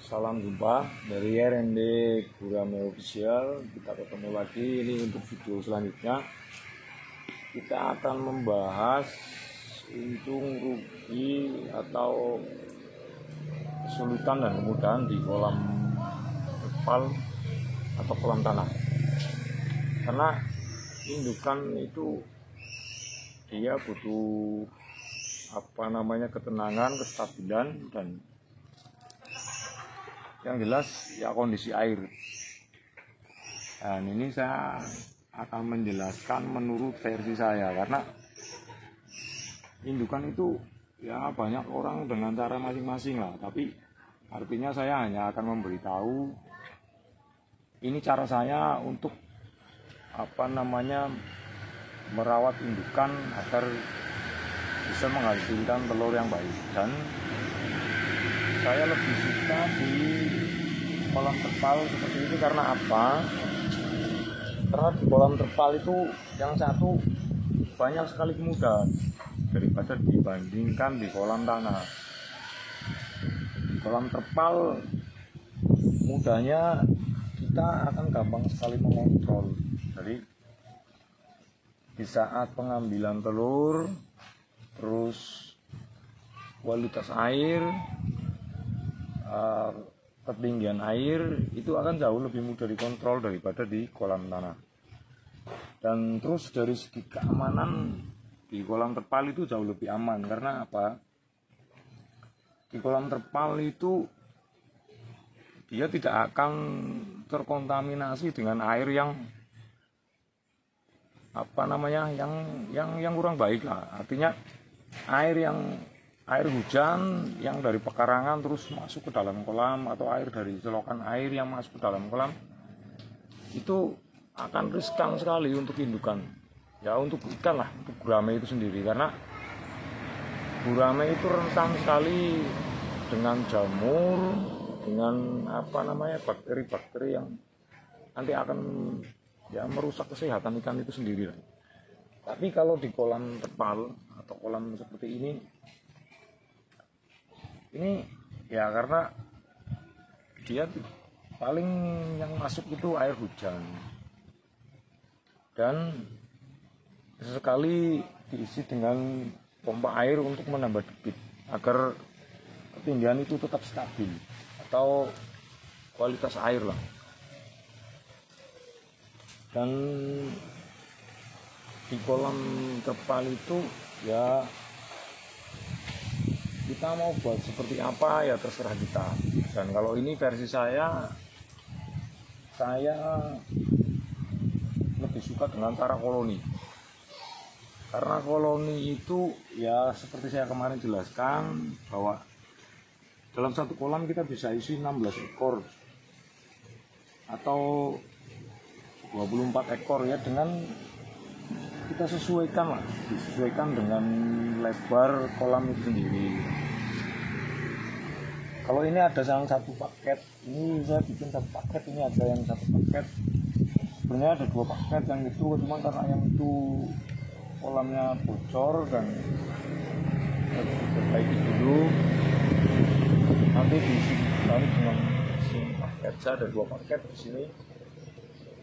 Salam jumpa dari R&D Gurame Official. Kita ketemu lagi ini untuk video selanjutnya. Kita akan membahas untung rugi atau kesulitan dan kemudahan di kolam terpal atau kolam tanah. Karena indukan itu dia butuh ketenangan, kestabilan, dan yang jelas ya kondisi air. Dan ini saya akan menjelaskan menurut versi saya, karena indukan itu ya banyak orang dengan cara masing-masing lah, tapi artinya saya hanya akan memberitahu ini cara saya untuk merawat indukan agar bisa menghasilkan telur yang baik. Dan saya lebih suka di kolam terpal seperti ini karena apa? Karena di kolam terpal itu yang satu banyak sekali kemudahan daripada dibandingkan di kolam tanah. Di kolam terpal mudahnya kita akan gampang sekali mengontrol. Jadi di saat pengambilan telur, terus kualitas air, ketinggian air itu akan jauh lebih mudah dikontrol daripada di kolam tanah. Dan terus dari segi keamanan di kolam terpal itu jauh lebih aman. Karena apa? Di kolam terpal itu dia tidak akan terkontaminasi dengan air yang yang kurang baik lah. Artinya air hujan yang dari pekarangan terus masuk ke dalam kolam, atau air dari selokan air yang masuk ke dalam kolam, itu akan riskan sekali untuk indukan. Ya untuk ikan lah, untuk gurame itu sendiri, karena gurame itu rentan sekali dengan jamur, dengan bakteri-bakteri yang nanti akan ya merusak kesehatan ikan itu sendiri. Tapi kalau di kolam terpal atau kolam seperti ini ya karena dia paling yang masuk itu air hujan, dan sesekali diisi dengan pompa air untuk menambah debit agar ketinggian itu tetap stabil atau kualitas air lah. Dan di kolam terpal itu ya kita mau buat seperti apa ya terserah kita. Dan kalau ini versi saya lebih suka dengan cara koloni. Karena koloni itu ya seperti saya kemarin jelaskan, bahwa dalam satu kolam kita bisa isi 16 ekor atau 24 ekor ya, dengan kita disesuaikan dengan lebar kolam itu sendiri. Kalau ini ada yang satu paket, ini saya bikin satu paket, ini ada yang satu paket. Sebenarnya ada 2 paket yang itu, cuma karena yang itu kolamnya bocor dan diperbaiki dulu, nanti diisi kembali dengan paket. Saya ada 2 paket di sini.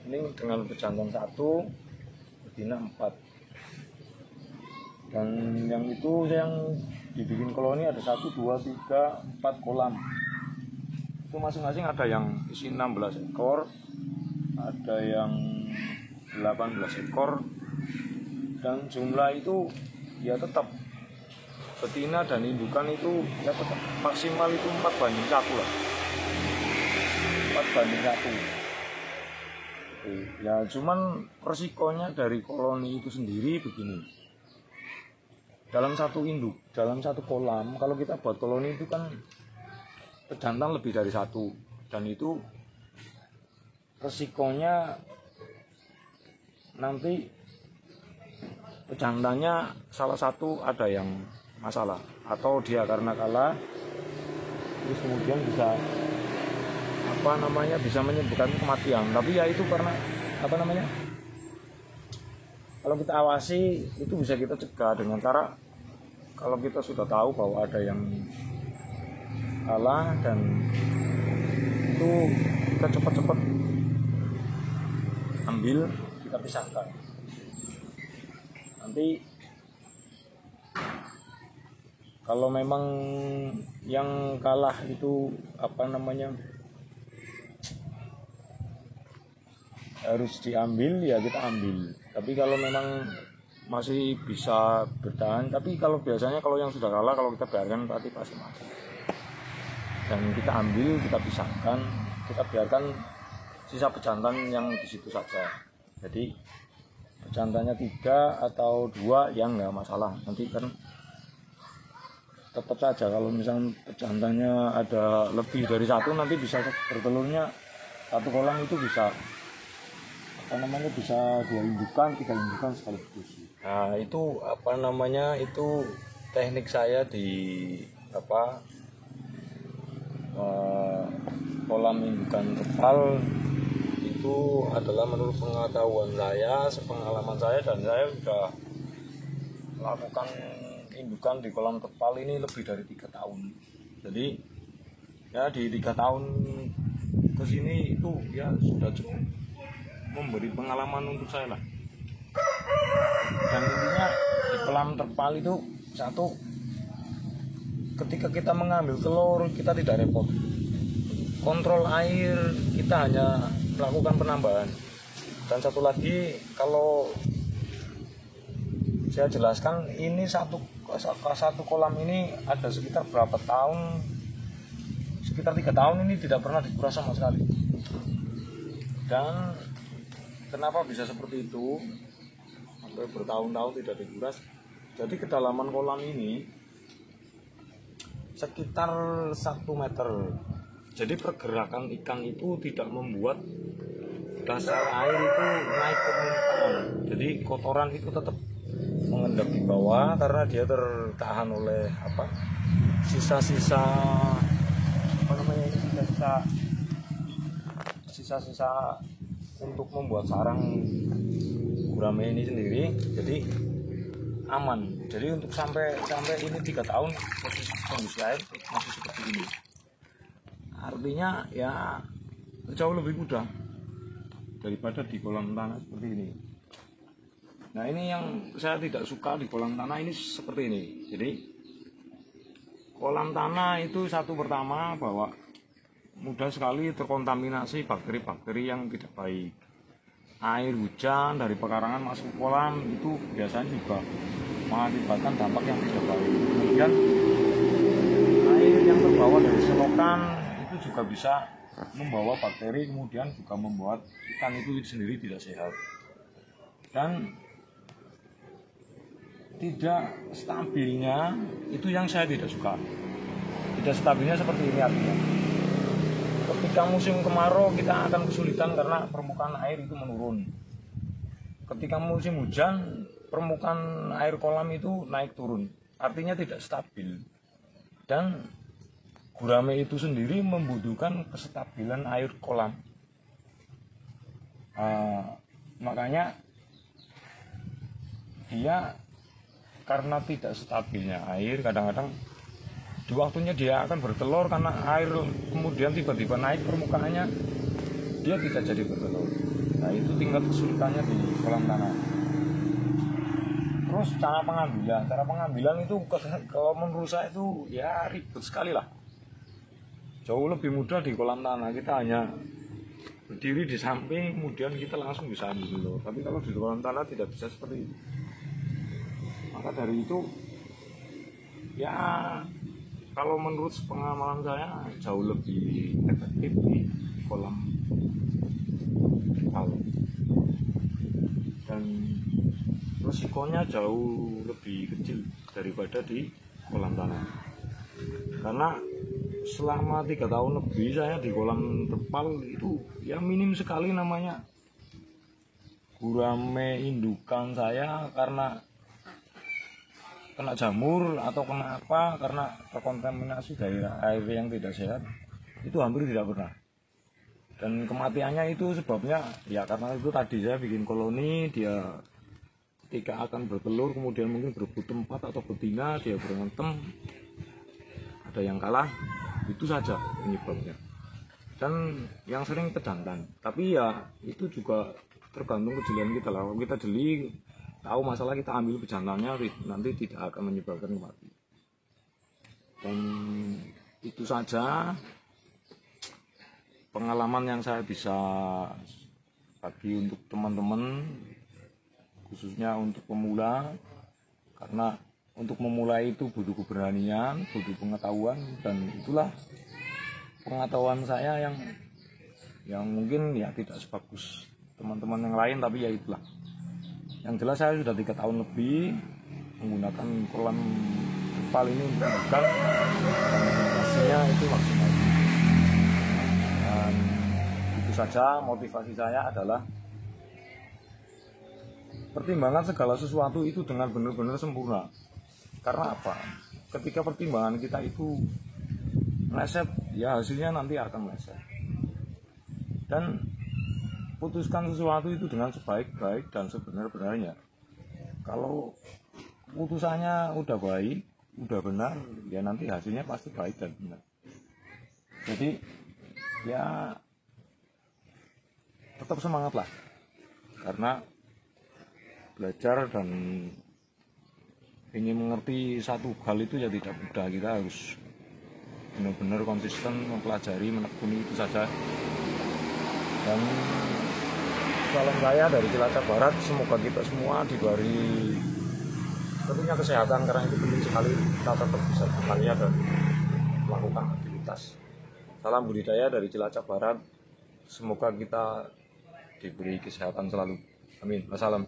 Ini dengan pejantan 1, betina 4. Dan yang itu yang dibikin koloni ada 1, 2, 3, 4 kolam. Itu masing-masing ada yang isi 16 ekor, ada yang 18 ekor. Dan jumlah itu ya tetap betina dan indukan itu ya tetap maksimal itu 4:1 lah. 4:1. Ya cuman resikonya dari koloni itu sendiri begini. Dalam satu kolam, kalau kita buat koloni itu kan pejantan lebih dari 1, dan itu resikonya nanti pejantannya salah satu ada yang masalah, atau dia karena kalah terus kemudian bisa bisa menyebabkan kematian. Tapi ya itu karena kalau kita awasi itu bisa kita cegah dengan cara, kalau kita sudah tahu bahwa ada yang kalah dan kita cepat-cepat ambil, kita pisahkan. Nanti kalau memang yang kalah itu harus diambil, ya kita ambil. Tapi kalau memang masih bisa bertahan, tapi kalau biasanya kalau yang sudah kalah, kalau kita biarkan pasti mati. Dan kita ambil, kita pisahkan, kita biarkan sisa pejantan yang di situ saja. Jadi pejantannya 3 atau 2 yang nggak masalah. Nanti kan tetap saja kalau misalnya pejantannya ada lebih dari 1, nanti bisa bertelurnya satu kolam itu bisa bisa 2 indukan, 3 indukan sekaligus. Nah itu itu teknik saya di kolam indukan terpal. Itu adalah menurut pengetahuan saya, sepengalaman saya, dan saya sudah melakukan indukan di kolam terpal ini lebih dari 3 tahun. Jadi ya di 3 tahun kesini itu ya sudah cukup memberi pengalaman untuk saya lah. Dan intinya di kolam terpal itu satu, ketika kita mengambil telur kita tidak repot, kontrol air kita hanya melakukan penambahan. Dan satu lagi, kalau saya jelaskan, ini satu kolam ini ada sekitar berapa tahun, sekitar 3 tahun ini tidak pernah dikuras sama sekali. Dan kenapa bisa seperti itu sampai bertahun-tahun tidak dikuras? Jadi kedalaman kolam ini sekitar 1 meter. Jadi pergerakan ikan itu tidak membuat dasar air itu naik ke permukaan. Jadi kotoran itu tetap mengendap di bawah karena dia tertahan oleh sisa-sisa sisa-sisa untuk membuat sarang gurame ini sendiri. Jadi aman. Jadi untuk sampai ini 3 tahun kondisi air masih seperti ini. Artinya ya jauh lebih mudah daripada di kolam tanah seperti ini. Nah ini yang saya tidak suka di kolam tanah ini seperti ini. Jadi kolam tanah itu satu, pertama bahwa mudah sekali terkontaminasi bakteri-bakteri yang tidak baik. Air hujan dari pekarangan masuk ke kolam itu biasanya juga mengakibatkan dampak yang tidak baik. Kemudian air yang terbawa dari selokan itu juga bisa membawa bakteri, kemudian juga membuat ikan itu sendiri tidak sehat. Dan tidak stabilnya itu yang saya tidak suka. Tidak stabilnya seperti ini artinya. Ketika musim kemarau kita akan kesulitan karena permukaan air itu menurun. Ketika musim hujan permukaan air kolam itu naik turun. Artinya tidak stabil. Dan gurame itu sendiri membutuhkan kestabilan air kolam. Makanya dia karena tidak stabilnya air, kadang-kadang di waktunya dia akan bertelur karena air kemudian tiba-tiba naik permukaannya, dia tidak jadi bertelur. Nah itu tingkat kesulitannya di kolam tanah. Terus cara pengambilan itu kalau menurut saya itu ya ribet sekali lah. Jauh lebih mudah di kolam tanah, kita hanya berdiri di samping kemudian kita langsung bisa ambil telur. Tapi kalau di kolam tanah tidak bisa seperti itu. Maka dari itu ya kalau menurut pengalaman saya jauh lebih efektif di kolam terpal. Dan resikonya jauh lebih kecil daripada di kolam tanah. Karena selama 3 tahun lebih saya di kolam terpal itu ya minim sekali namanya gurame indukan saya karena kena jamur atau kena apa, karena terkontaminasi dari air yang tidak sehat, itu hampir tidak pernah. Dan kematiannya itu sebabnya ya karena itu tadi saya bikin koloni, dia ketika akan bertelur kemudian mungkin berebut tempat atau betina, dia berantem, ada yang kalah, itu saja penyebabnya. dan yang sering pejantan. Tapi ya itu juga tergantung kejelian kita lah. Kalau kita jeli, tahu masalah, kita ambil pejantannya, nanti tidak akan menyebabkan kematian. Dan itu saja pengalaman yang saya bisa bagi untuk teman-teman, khususnya untuk pemula, karena untuk memulai itu butuh keberanian, butuh pengetahuan, dan itulah pengetahuan saya yang mungkin ya tidak sebagus teman-teman yang lain, tapi ya itulah. Yang jelas saya sudah 3 tahun lebih menggunakan kolam kepal ini untuk ikan, dan hasilnya itu maksimal. Dan itu saja motivasi saya adalah pertimbangan segala sesuatu itu dengan benar-benar sempurna. Karena apa? Ketika pertimbangan kita itu meleset, ya hasilnya nanti akan meleset. Dan putuskan sesuatu itu dengan sebaik-baik dan sebenar-benarnya. Kalau putusannya udah baik, udah benar, ya nanti hasilnya pasti baik dan benar. Jadi ya tetap semangat lah, karena belajar dan ingin mengerti satu hal itu ya tidak mudah. Kita harus benar-benar konsisten mempelajari, menekuni, itu saja. Dan salam saya dari Cilacap Barat, semoga kita semua diberi tentunya kesehatan, karena itu penting sekali kita tetap bisa berkarya dan melakukan aktivitas. Salam budidaya dari Cilacap Barat, semoga kita diberi kesehatan selalu. Amin. Wassalam.